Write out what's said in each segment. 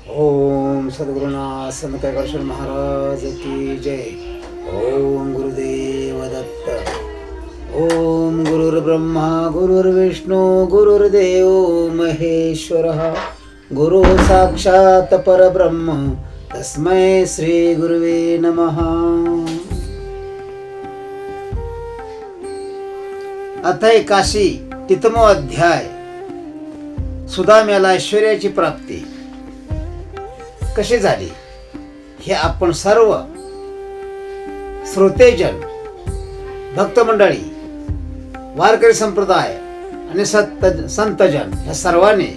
ओम सद्गुरुनाथ संत कैलासवासी महाराज की जय. ओम गुरुदेव दत्त. ओम गुरुर्ब्रह्मा गुरुर्विष्णू गुरुर्देव महेश्वरः. गुरु साक्षात परब्रह्म तस्मै श्री गुरुवे नमः. अथ एकाशी तितमो अध्याय. सुदाम्याला ऐश्वर्याची प्राप्ती कशी झाली हे आपण सर्व श्रोतेजन, भक्तमंडळी, वारकरी संप्रदाय आणि संतजन ह्या सर्वांनी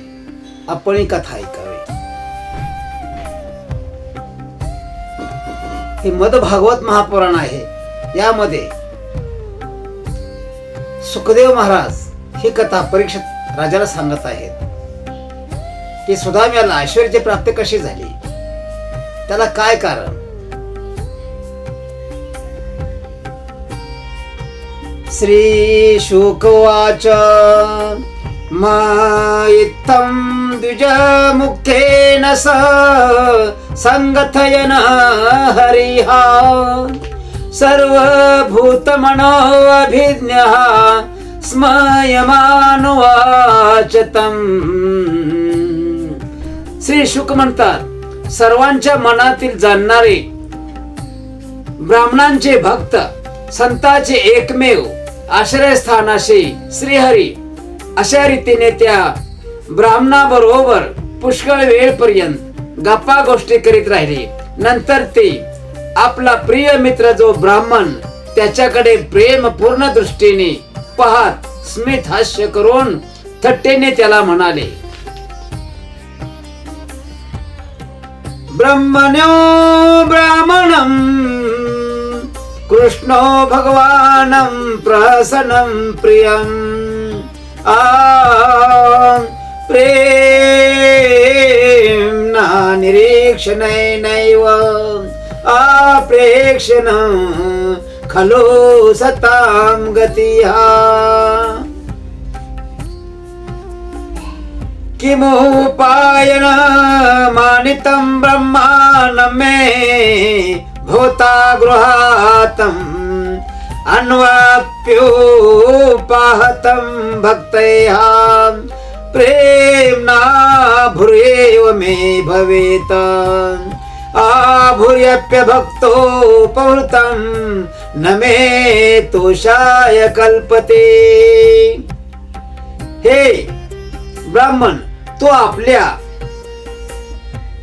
आपण ही कथा ऐकावी. हे मदभागवत महापुराण आहे. यामध्ये सुखदेव महाराज ही कथा परीक्षित राजाला सांगत आहेत की सुदाम्याला ऐश्वर्याची प्राप्ती कशी झाली, त्याला काय कारण. श्री शुकवाच इत्थं द्विज मुक्तेन स संगथयन हरिहा सर्वभूतमनो अभिज्ञः स्मयमानो वाचतम्. श्री शुक म्हणतात, सर्वांच्या मनातील जाणणारे, ब्राह्मणांचे भक्त, संतांचे एकमेव आश्रयस्थानाशी श्रीहरी अशा रीतीने त्या ब्राह्मणाबरोबर पुष्कळ वेळपर्यंत गप्पा गोष्टी करीत राहिले. नंतर ते आपला प्रिय मित्र जो ब्राह्मण त्याच्याकडे प्रेमपूर्ण दृष्टीने पाहत स्मित हास्य करून थट्टेने त्याला म्हणाले, ब्रह्मण्यो ब्राह्मणं कृष्णो भगवानं प्रसन्नं प्रियं प्रेम्णा निरीक्षणैनैव अप्रेक्षण खलु सतां गतिः. किमुपायन मानितं ब्रह्माण्डं मे भूता गृहातम् अन्वाप्योपाहतं भक्तैः प्रेम्णा भूर्येव मे भवेत् आभूर्यप्यभक्तोपहृतं न मे तोषाय कल्पते. हे ब्राह्मण, तू आपल्या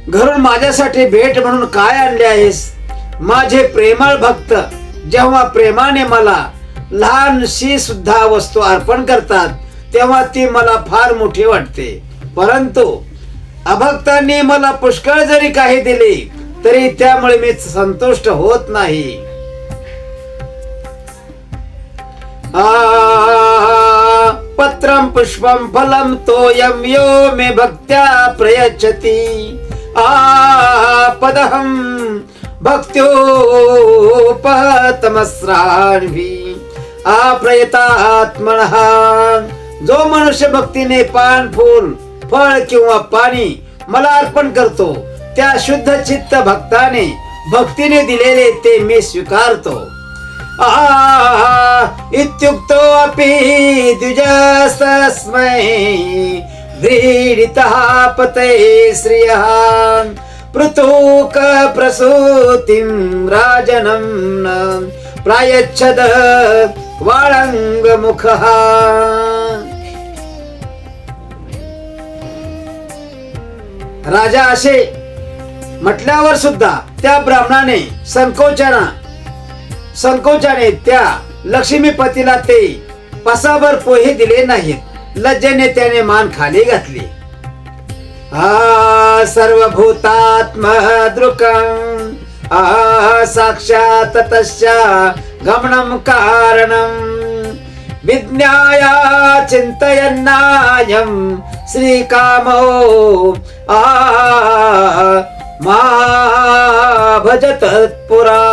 घरून माझ्यासाठी भेट म्हणून काय आणले आहेस. माझे प्रेमळ भक्त जेव्हा प्रेमाने मला लहानशी सुद्धा वस्तू अर्पण करतात तेव्हा ती मला फार मोठी वाटते. परंतु अभक्तांनी मला पुष्कळ जरी काही दिले तरी त्यामुळे मी संतुष्ट होत नाही. पत्रं पुष्पं फलं तोयं यो मे भक्त्या प्रयच्छति पदहं भक्त्योपहतमस्रान्भिः अप्रयतात्मनः. जो मनुष्य भक्तीने पान, फूल, फळ किंवा पाणी मला अर्पण करतो त्या शुद्ध चित्त भक्ताने भक्तीने दिलेले ते मी स्वीकारतो. इत्युक्तो अपि द्विजस्तस्मै व्रीडितः पते श्रियः पृथुक प्रसूतिं राजनं प्रायच्छद वाळंगमुखः. राजा असे म्हटल्यावर सुद्धा त्या ब्राह्मणाने संकोचाने त्या लक्ष्मीपतीला ते पसाभर पोहे दिले नाहीत. लज्जेने त्याने मान खाली घातली. सर्वभूतात्मदृकं साक्षात् तस्य गमनं कारणं विज्ञाय चिन्तयन्नायं श्रीकामो मा भजत पुरा.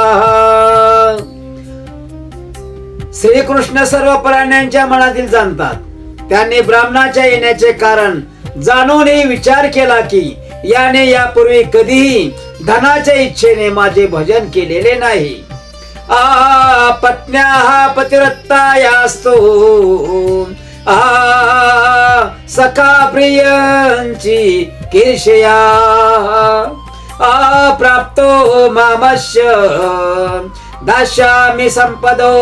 श्रीकृष्ण सर्व प्राण्यांच्या मनातील जाणतात. त्यांनी ब्राह्मणाच्या येण्याचे कारण जाणूनही विचार केला की याने यापूर्वी कधीही धनाच्या इच्छेने माझे भजन केलेले नाही. पत्न्या हा पतिव्रता यास्तो सखा प्रियांची कीर्षया प्राप्तो मामस्य दास्यामि संपदो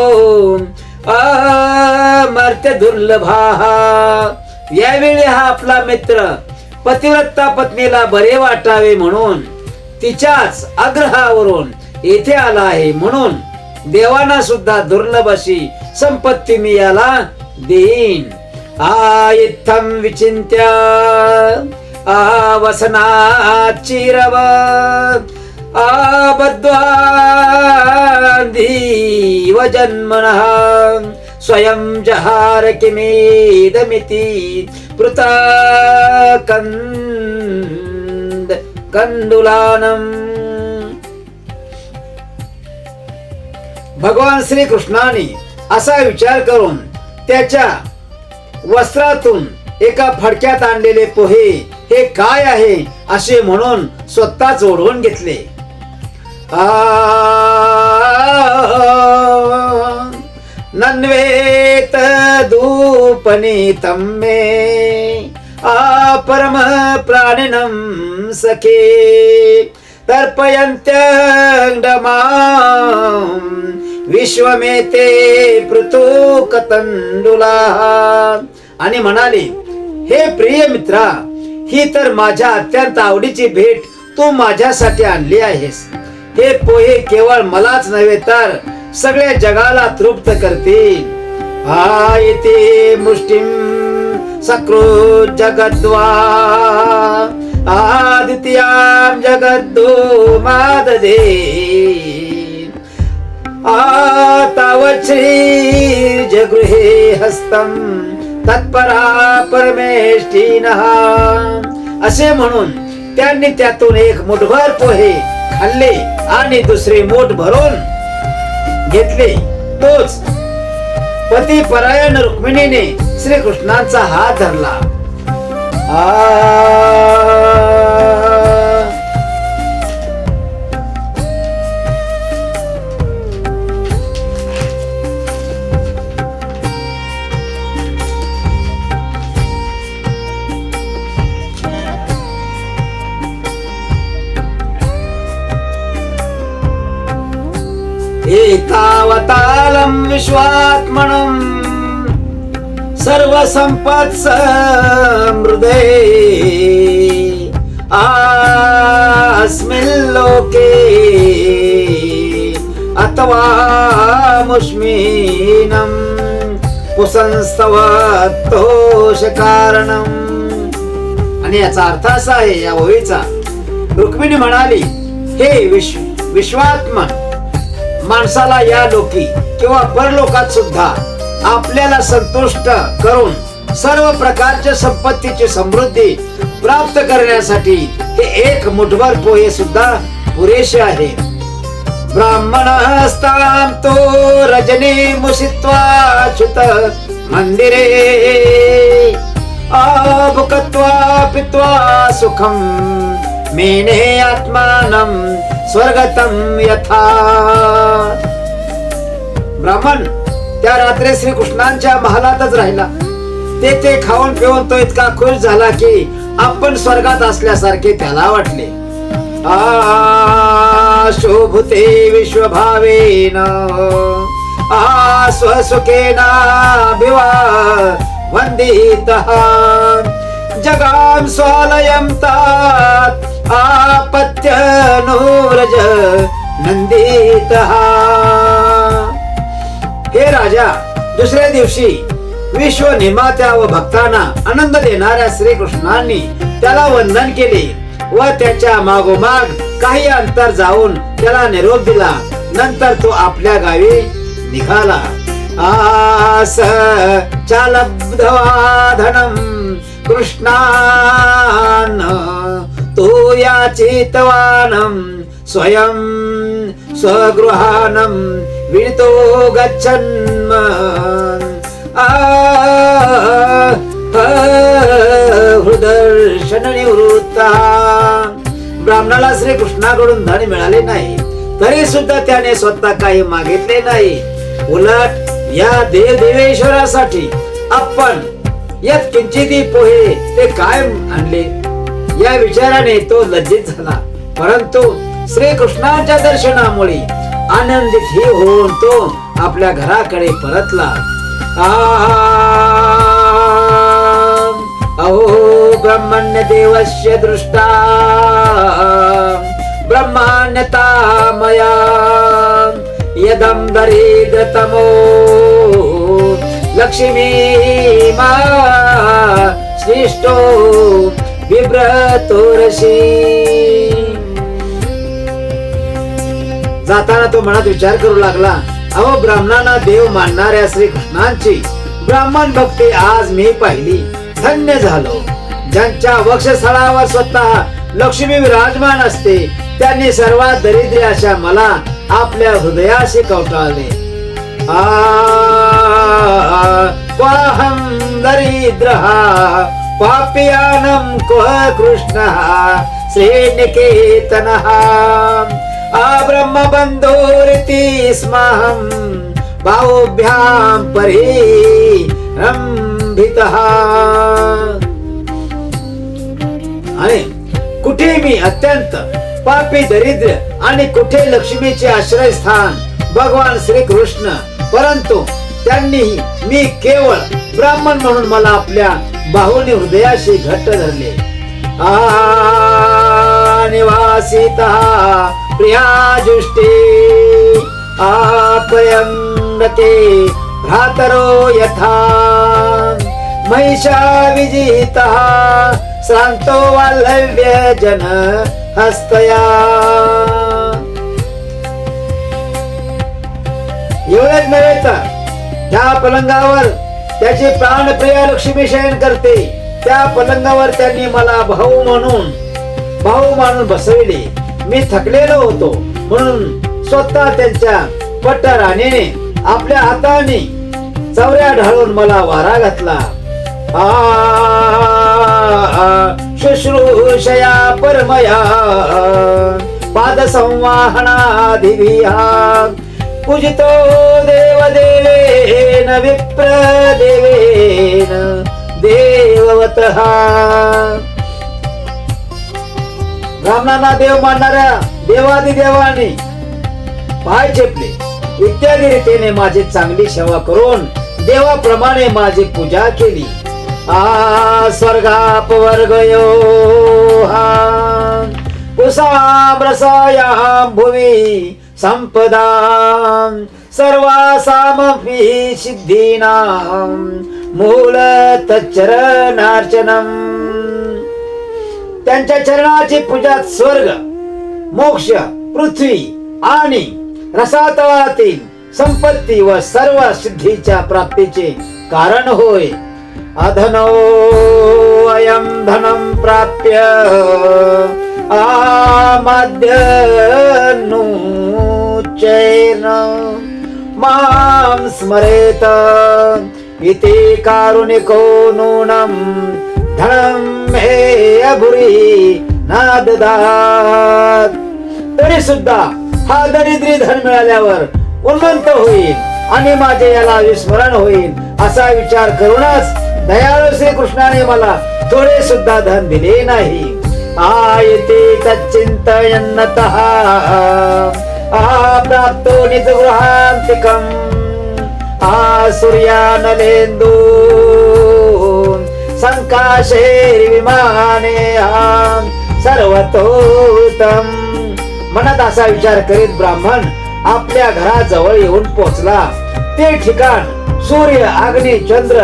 मर्त्य दुर्लभा. यावेळी हा आपला मित्र पतिव्रता पत्नीला बरे वाटावे म्हणून तिच्याच आग्रहावरून येथे आला आहे. म्हणून देवांना सुद्धा दुर्लभ अशी संपत्ती मी याला देईन. इत्थं विचिंत्य वसनाचिरव बद्ध्वान्धीव जन्मनः स्वयं जहार किमेदमिति कंदुलानम. भगवान श्री कृष्णाने असा विचार करून त्याच्या वस्त्रातून एका फडक्यात आणलेले पोहे हे काय आहे असे म्हणून स्वतःच ओढवून घेतले. नन्वेत धूपनीतं मे परम प्राणिनं सखे तर्पयन्त्यंडमां विश्वमेते पृथुकतंडुला. आणि म्हणाले, हे प्रिय मित्रा, ही तर माझ्या अत्यंत आवडीची भेट तू माझ्यासाठी आणली आहेस. हे पोहे केवळ मलाच नव्हे तर सगळ्या जगाला तृप्त करतील. इति मुष्टिं सकृत जगद्वा आदित्यां जगद्दो माददे तावत् श्री जगृहे हस्तं तत्परा परमेष्ठिनः. असे म्हणून त्यांनी त्यातून एक मुठभर पोहे खाल्ले आणि दुसरे मूठ भरून घेतले. तोच पती परायण रुक्मिणीने श्रीकृष्णांचा हात धरला. एतावतालं विश्वात्मनं सर्वसंपत् समृद्धे अस्मिन् लोके अथवा मुष्मीनं पुसंस्तवतोष कारणम. आणि याचा अर्थ असा आहे या ओळीचा, रुक्मिणी म्हणाली, हे विश्वात्मन, माणसाला या लोकी किंवा परलोकात सुद्धा आपल्याला संतुष्ट करून सर्व प्रकारच्या संपत्तीची समृद्धी प्राप्त करण्यासाठी हे एक मुठभर पोहे सुद्धा पुरेसे आहे. ब्राह्मणस्तां तो रजनी मुसित्वाच्युत मंदिरे भुक्त्वा पित्वा सुखं मेने आत्मानं स्वर्गतम यथा. ब्राह्मण त्या रात्री श्रीकृष्णांच्या महालातच राहिला. तेथे खाऊन पिऊन तो इतका खुश झाला की आपण स्वर्गात असल्यासारखे त्याला वाटले. शोभुते विश्वभावेन स्वसुखेन वंदितः जगाम स्वालयं तात आपत्य नूरज नंदितः. हे राजा, दुसऱ्या दिवशी विश्व निर्मात्या व भक्तांना आनंद देणाऱ्या श्रीकृष्णांनी त्याला वंदन केले व त्याच्या मागोमाग काही अंतर जाऊन त्याला निरोप दिला. नंतर तो आपल्या गावी निघाला. आस चालब्धवाधनं कृष्णान तो याचितवानं स्वयं स्वगृहानं विनितो गच्छन् हृदर्शन निवृत्ता. ब्राह्मणाला श्रीकृष्णाकडून धन मिळाले नाही, तरी सुद्धा त्याने स्वतः काही मागितले नाही. उलट या देवेश्वरासाठी आपण यात किंचितही पोहे ते काय आणले या विचाराने तो लज्जित झाला. परंतु श्रीकृष्णाच्या दर्शनामुळे आनंदित ही होऊन तो आपल्या घराकडे परतला. अहो ब्रह्मण्य देवस्य दृष्टा ब्रह्माण्यता मया यदं दरिद्रतमो लक्ष्मी मा श्रेष्ठो विव्रतोरशी. जाताना तो मनात विचार करू लागला, अहो ब्राह्मणांना देव मानणाऱ्या श्रीकृष्णांची ब्राह्मण भक्ती आज मी पाहिली, धन्य झालो. ज्यांच्या वक्षस्थळावर स्वतः लक्ष्मी विराजमान असते त्यांनी सर्वात दरिद्री अशा मला आपल्या हृदयाशी कवटाळले. क्वाहं दरिद्रः पापयानं क्व कृष्णः श्रीनिकेतनः ब्रह्मबन्धुरिति स्महं बाहुभ्यां परिरंभितः. आणि कुठे मी अत्यंत पापी दरिद्र आणि कुठे लक्ष्मीचे आश्रयस्थान भगवान श्रीकृष्ण, परंतु त्यांनी मी केवळ ब्राह्मण म्हणून मला आपल्या बाहुनी हृदयाशी घट्ट धरले. निवासिता प्रियाजुष्टे आपयंगते भ्रातरो यथा महिषा विजिता शांतो वल्लव्य जन हस्तया. एवढेच नव्हे तर ज्या पलंगावर त्याची प्राणप्रिया लक्ष्मी शयन करते त्या पलंगावर त्यांनी मला भाऊ मानून बसविले. मी थकलेलो होतो म्हणून स्वतः त्यांच्या पट्टराणीने आपल्या हाताने चवऱ्या ढाळून मला वारा घातला. शुश्रूषया परमया पाद संवाहनाधिविहा पूजितो देवदेवेन विप्रदेवेन देववतः. ब्राह्मणांना देव मानणाऱ्या देवादिदेवाने पाय चेपले इत्यादी रीतीने माझी चांगली सेवा करून देवाप्रमाणे माझी पूजा केली. स्वर्गापवर्गयो कुसाम रसायां भुवि संपदां सर्वासामपि सिद्धीनां मूल तच्चरणार्चनम्. त्यांच्या चरणाची पूजा स्वर्ग, मोक्ष, पृथ्वी आणि रसातळातील संपत्ती व सर्व सिद्धीच्या प्राप्तीचे कारण होय. अधनो अयं धनं प्राप्य आमद्यनुचैन मां स्मरेत इति कारुणिको नूनं धनं मे अभुरी न ददात. तरी सुद्धा हा दरिद्री धन मिळाल्यावर उन्मंत होईल आणि माझे याला विस्मरण होईल असा विचार करूनच दयाळू श्रीकृष्णाने मला थोडे सुद्धा धन दिले नाही. आयते तच्चिंतयन्नतः प्राप्तो निजगृहांतिकम् सूर्यानलेन्दू संकाशे विमाने सर्वतोतम. मनात असा विचार करीत ब्राह्मण आपल्या घराजवळ येऊन पोहोचला. ते ठिकाण सूर्य, अग्नी, चंद्र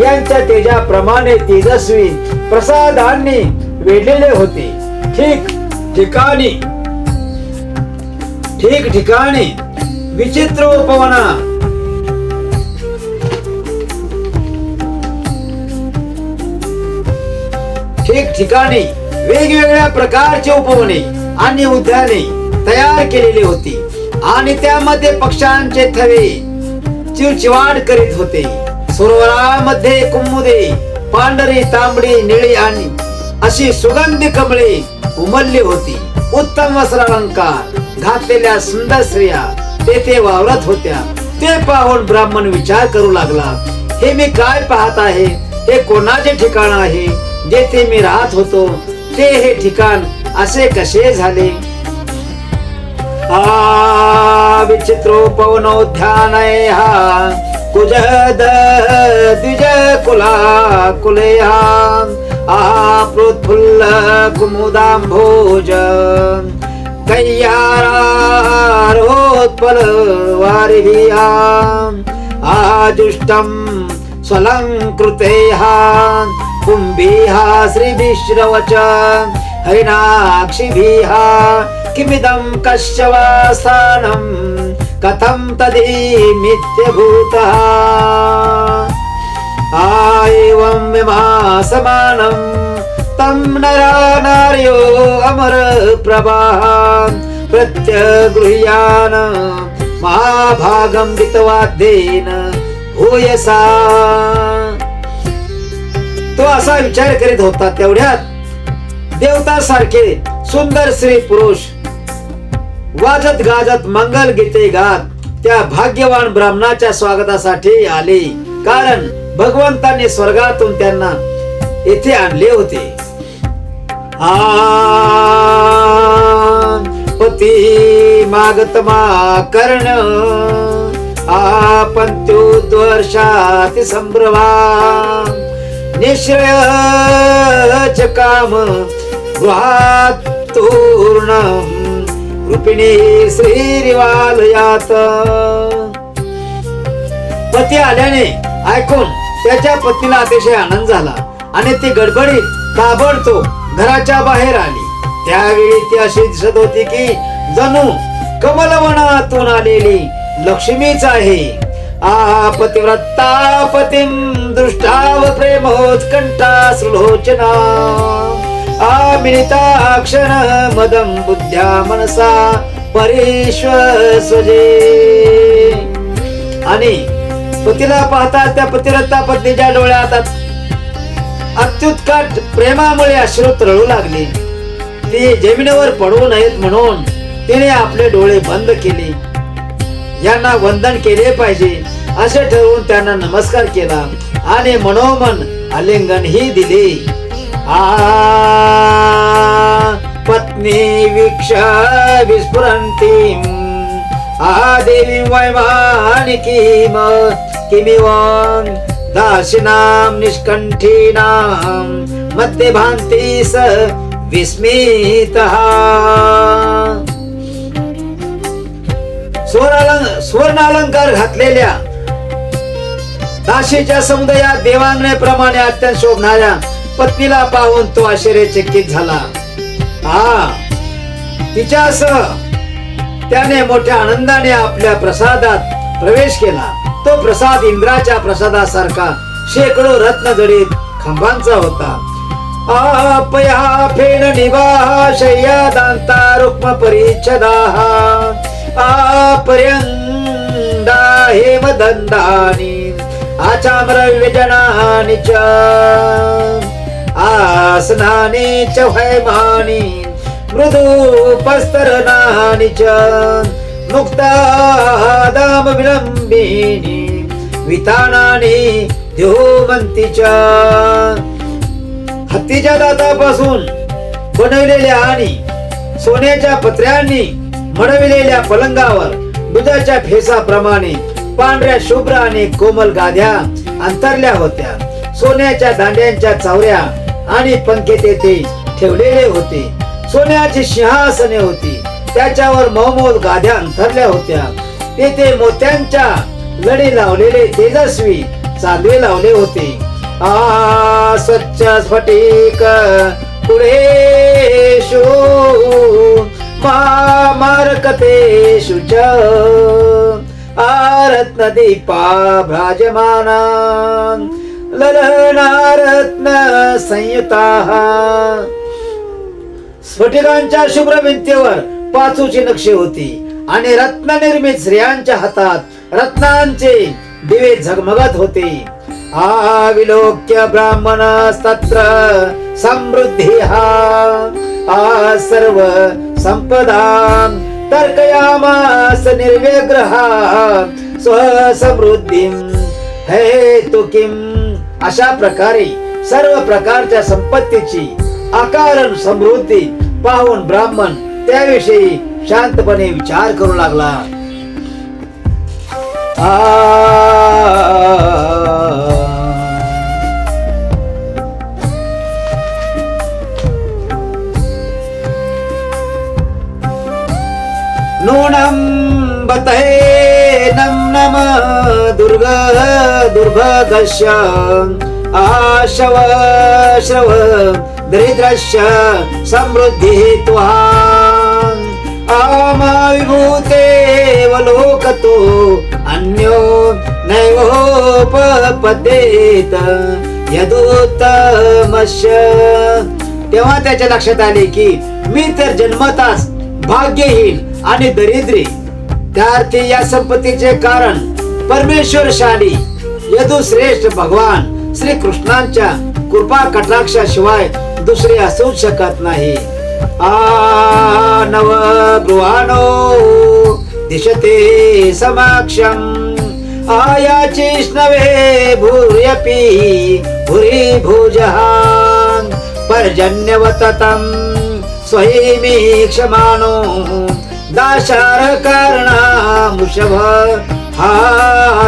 यांच्या तेजाप्रमाणे तेजस्वी प्रसादांनी वेढलेले होते. ठीक ठिकाणी विचित्र उपवना, ठिकठिकाणी वेगवेगळ्या प्रकारचे उपवने आणि उद्याने तयार केलेली होती आणि त्यामध्ये पक्ष्यांचे थवे चिवचिवाट करीत होते. सरोवरामध्ये कुमुदे पांढरी, तांबडी, निळी आणि अशी सुगंधी कमळे उमलली होती. उत्तम वस्त्रालंकार घातलेल्या सुंदर स्त्रिया तेथे वावरत होत्या. ते पाहून ब्राह्मण विचार करू लागला, हे मी काय पाहत आहे? हे कोणाचे ठिकाण आहे? जेथे मी राहत होतो ते हे ठिकाण असे कसे झाले? विचित्रोपवनोद्यान हा कुजद द्विज कुला कुलेहा प्रोत्फुल्ल कुमुदांभोज कैयारोत्पल वारिभिया आजुष्टम स्वलंकृतेहा कुंभिहा श्रीभिश्रवच हरिणाक्षिभिहा किमिदं कश्यवास्थानं कथं तदिमित्यभूतः एवं समानं तं नरा नार्यो अमर प्रभाः प्रत्यगृह्यान महाभागं वितवाद्येन भूयसा. तो असा विचार करीत होता. तेवढ्यात देवता सारखे सुंदर स्त्री पुरुष वाजत गाजत मंगल गीते गात त्या भाग्यवान ब्राह्मणाच्या स्वागतासाठी आले. कारण भगवंतांनी स्वर्गातून त्यांना येथे आणले होते. पती मागतमा कर्ण पंत्युद्वर्षाति संभ्रमा निश्रय काम गृहात तूर्ण रूपिणी श्रीरिवालयात. पती आल्याने ऐकून त्याच्या पत्नीला अतिशय आनंद झाला आणि ती गडबडीत ताबडतोब घराच्या बाहेर आली. त्यावेळी ती अशी दिसत होती की जणू कमलवनातून आलेली लक्ष्मीच आहे. पतिव्रता पतिं दृष्टाव प्रेमोत्कंठा सुलोचना मिलिताक्षण मदं बुद्ध्या मनसा परेश्वसजे. आणि पतीला पाहता त्या पतिव्रता पत्नीच्या डोळ्यात अत्युत्कट प्रेमामुळे अश्रू तरळू लागले. ती जमिनीवर पडू नयेत म्हणून तिने आपले डोळे बंद केले. यांना वंदन केले पाहिजे असे ठरवून त्यांना नमस्कार केला आणि मनोमन आलिंगन ही दिले. पत्नी वीक्ष विस्फुरन्तीं देवी वैमानिकीं किमिवं दासिनां निष्कण्ठीनां मध्ये भान्ति स विस्मितः. सुवर्णालंकार घातलेल्या दासीच्या समुदायात देवांगनेप्रमाणे अत्यंत शोभणाऱ्या पत्नीला पाहून तो आश्चर्यचकित झाला. तिच्यासह त्याने मोठ्या आनंदाने आपल्या प्रसादात प्रवेश केला. तो प्रसाद इंद्राच्या प्रसादासारखा शेकडो रत्न जडित खांबांचा होता. पया फेन निवाह शय्या दांता रुक्म परिच्छदाः पर्यंदा हेमदंडानि आचाम्र व्यजनानि च आसनानि च हैमानि मृदुपस्तरनानि च मुक्तादाम विलंबिनी वितानानि द्योमन्ति च. हत्तीच्या दातापासून बनवलेल्या आणि सोन्याच्या पत्र्यांनी मडविलेल्या पलंगावर दुधाच्या फेसाप्रमाणे पांढऱ्या शुभ्र आणि कोमल गाद्या अंतरल्या होत्या. सोन्याच्या दांड्यांच्या चावऱ्या आणि पंखे तेथे ठेवलेले होते. सोन्याची सिंहासने होती, त्याच्यावर मौमौद गाद्या अंथरल्या होत्या. तेथे मोत्यांच्या लढी लावलेले तेजस्वी चांदवे लावले होते. स्वच्छ स्फटिक पुढेषु मामरकतेषु च रत्न दीपा भ्राजमाना ललना रत्न संयुताः. स्फटिकांच्या शुभ्र भिंतीवर पाचूची नक्षी होती आणि रत्न निर्मित स्त्रियांच्या हातात रत्नांचे दिवे झगमगत होते. विलोक्य ब्राह्मणस्तत्र समृद्धी हा सर्व संपदा तर्कयामास निर्व्यग्रहा स्वसमृद्धी हे तु किम. अशा प्रकारे सर्व प्रकारच्या संपत्तीची अकारण समृद्धी पाहून ब्राह्मण त्याविषयी शांतपणे विचार करू लागला. नूनं बतैनं नम दुर्भगस्य आशव श्रव दरिद्रस्य समृद्धिः त्वाम् आमाविभूतेवलोकतो अन्यो नैवोपपद्येत यदुत्तमस्य. तेव्हा त्याच्या लक्षात आले की मी तर जन्मताच भाग्यहीन आणि दरिद्री, त्यार्थी या संपत्तीचे कारण परमेश्वरशाली यदुश्रेष्ठ भगवान श्री कृष्णांच्या कृपा कटाक्षाशिवाय दुसरे असू शकत नाही. नव गृहाणो दिशते समाक्षम आयाचिष्णवे भूर्यपि भूरि भुजः पर्जन्यवततं स्वयमी क्षमानो दाशार कारणामुषभ हा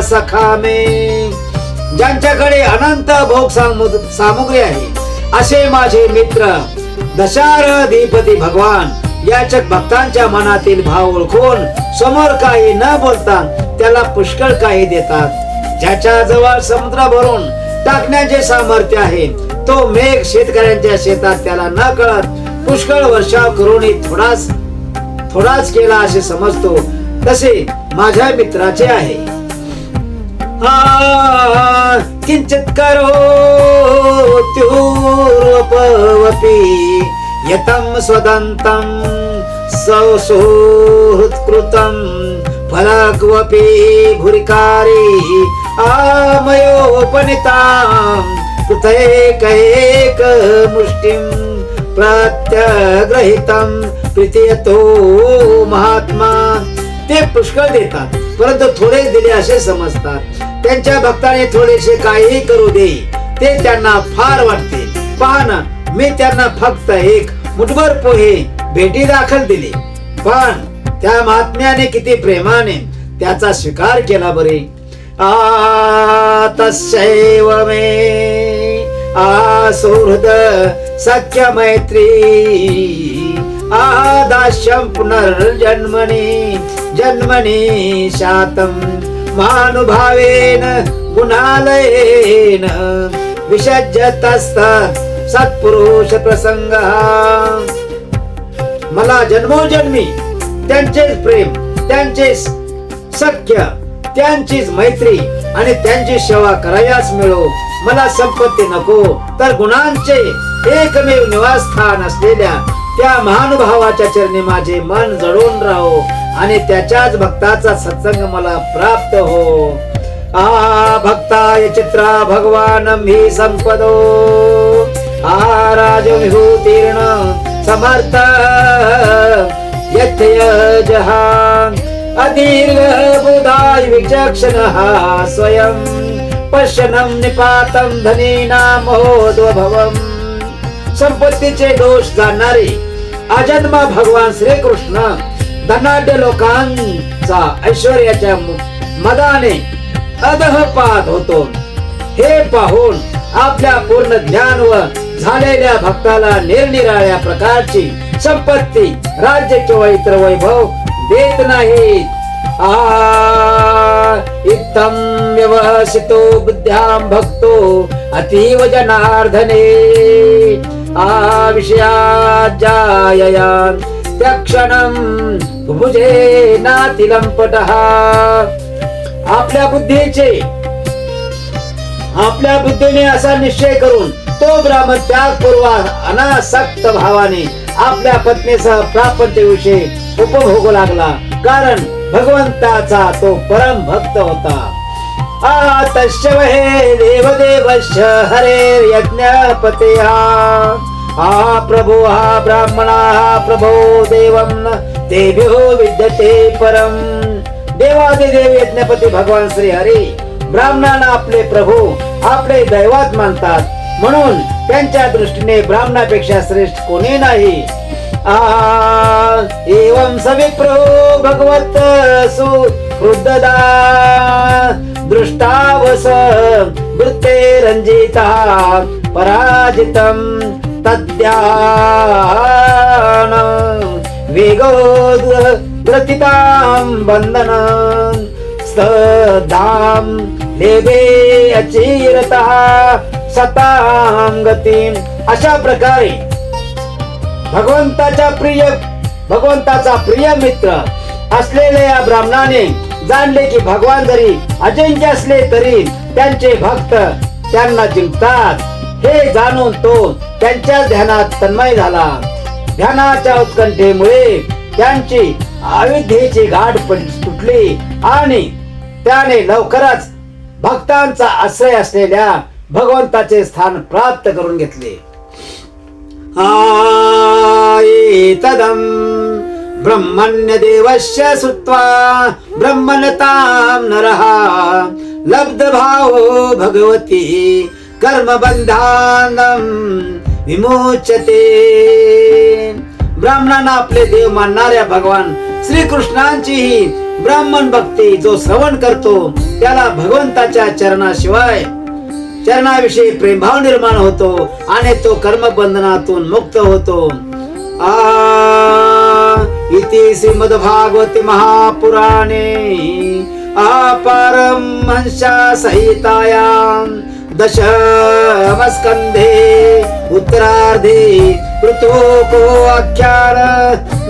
सखा मे. ज्यांच्याकडे अनंत भोग सामुग्री आहे असे माझे मित्र दशारधिपती भगवान याचक भक्तांच्या मनातील भाव ओळखून समोर काही न बोलता त्याला पुष्कळ काही देतात. ज्याच्या जवळ समुद्र भरून टाकण्याचे सामर्थ्य आहे तो मेघ शेतकऱ्यांच्या शेतात त्याला न कळत पुष्कळ वर्षाव करूनही थोडाच केला असे समजतो, तसे माझ्या मित्राचे आहे. किंचित करोत्युपवपि यतं स्वदन्तं सुहृत्कृतं फलक्वपि भुरिकारी आमयोपनितां कृतैकैकमुष्टिं प्रत्यग्रहितं प्रीतियतो महात्मा. ते पुष्कळ देतात परंतु थोडे दिले असे समजतात. त्यांच्या भक्ताने थोडेसे काहीही करू दे ते त्यांना फार वाटते. पहा ना, मी त्यांना फक्त एक मुठभर पोहे भेटी दाखल दिले, पण त्या महात्म्याने किती प्रेमाने त्याचा स्वीकार केला बरे. तस्यैव मे सुहृद सख्य मैत्री दास्यं पुनर्जन्मनि शातं महानुभावेन गुणालयेन विसज्जतस्त सत्पुरुष प्रसंगः. मला जन्मोजन्मी त्यांचेच प्रेम, त्यांचेच सख्य, त्यांचीच मैत्री आणि त्यांची सेवा करायलाच मिळो. मला संपत्ती नको, तर गुणांचे एकमेव निवासस्थान असलेल्या त्या महानुभावाच्या चरणी माझे मन जडून राहो आणि त्याच्याच भक्ताचा सत्संग मला प्राप्त हो. भक्ताय चित्रा भगवानं हि संपदो राजविभूतीर्ण समर्थ यथयजः अदीर्घ बुधाय विचक्षणः स्वयं पश्यनं निपातं धनीनां महोद्भवम्. संपत्तीचे दोष जाणणारे अजन्मा भगवान श्रीकृष्ण धनाढ्य लोकांचा ऐश्वर्याच्या मदाने अधःपात होतो. हे पाहून आपल्या पूर्ण ज्ञान व झालेल्या भक्ताला निरनिराळ्या प्रकारची संपत्ती, राज्य किंवा इतर वैभव देत नाहीत. इत्थं व्यवसितो बुद्ध्यां भक्तो अतीव जनार्दने विषयाज्जायया त्याक्षणं भुजे नातिलंपटः. आपल्या बुद्धीने असा निश्चय करून तो ब्राह्मण त्यागपूर्व अनासक्त भावाने आपल्या पत्नीसह प्रापंच विषयी उपभोगू लागला, कारण भगवंताचा तो परम भक्त होता. तस्य वहे देवदेवस्य हरे यज्ञपते हा प्रभो हा ब्राह्मणा हा प्रभो देवं तेभ्यो विद्यते परम. देवादिदेव यज्ञपती भगवान श्री हरी ब्राह्मणांना आपले प्रभू आपले दैवत मानतात, म्हणून त्यांच्या दृष्टीने ब्राह्मणापेक्षा श्रेष्ठ कोणी नाही. एवं सविप्रो भगवत सुहृददा दृष्टावस वृत्ते रंजिता पराजितं तद्यान वेगो ग्रथितां बंधनं सदां लेभे अचिरतः सतां गतिं. अशा प्रकारे भगवंताचा प्रिय मित्र असलेल्या या ब्राह्मणाने जाणले की भगवान जरी अजिंक्य असले तरी त्यांचे भक्त त्यांना जिंकतात. हे जाणून तो त्यांच्या ध्यानात तन्मय झाला. ध्यानाच्या उत्कंठेमुळे त्यांची अविद्येची गाठ तुटली आणि त्याने लवकरच भक्तांचा आश्रय असलेल्या भगवंताचे स्थान प्राप्त करून घेतले. एतदं ब्रह्मण्य देवस्य सुत्वा ब्रह्मणतां नरः लब्ध भावो भगवती कर्मबंधानं विमोचते. ब्राह्मणांना आपले देव मानणाऱ्या भगवान श्रीकृष्णांची ही ब्राह्मण भक्ती जो श्रवण करतो त्याला भगवंताच्या चरणाविषयी प्रेमभाव निर्माण होतो आणि तो कर्मबंधनातून मुक्त होतो. इति श्रीमद्भागवते महापुराणे पारमहंस्या संहितायां दशमस्कन्धे उत्तरार्धे ऋतुको आख्यान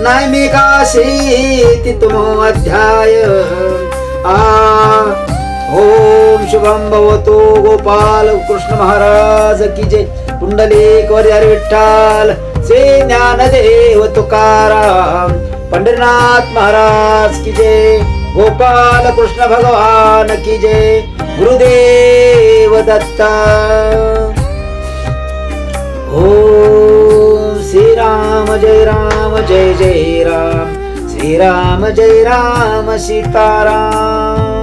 नैमिकाशीतितमो अध्याय. ओम शुभम भवतो. गोपाल कृष्ण महाराज की जय. पुंडलिक हरी विठ्ठल. श्री ज्ञानदेव तुकाराम पंढरीनाथ महाराज की जय. गोपाल कृष्ण भगवान की जय. गुरुदेव दत्ता. ओम श्री राम जय जय राम. श्री राम जय राम सीताराम.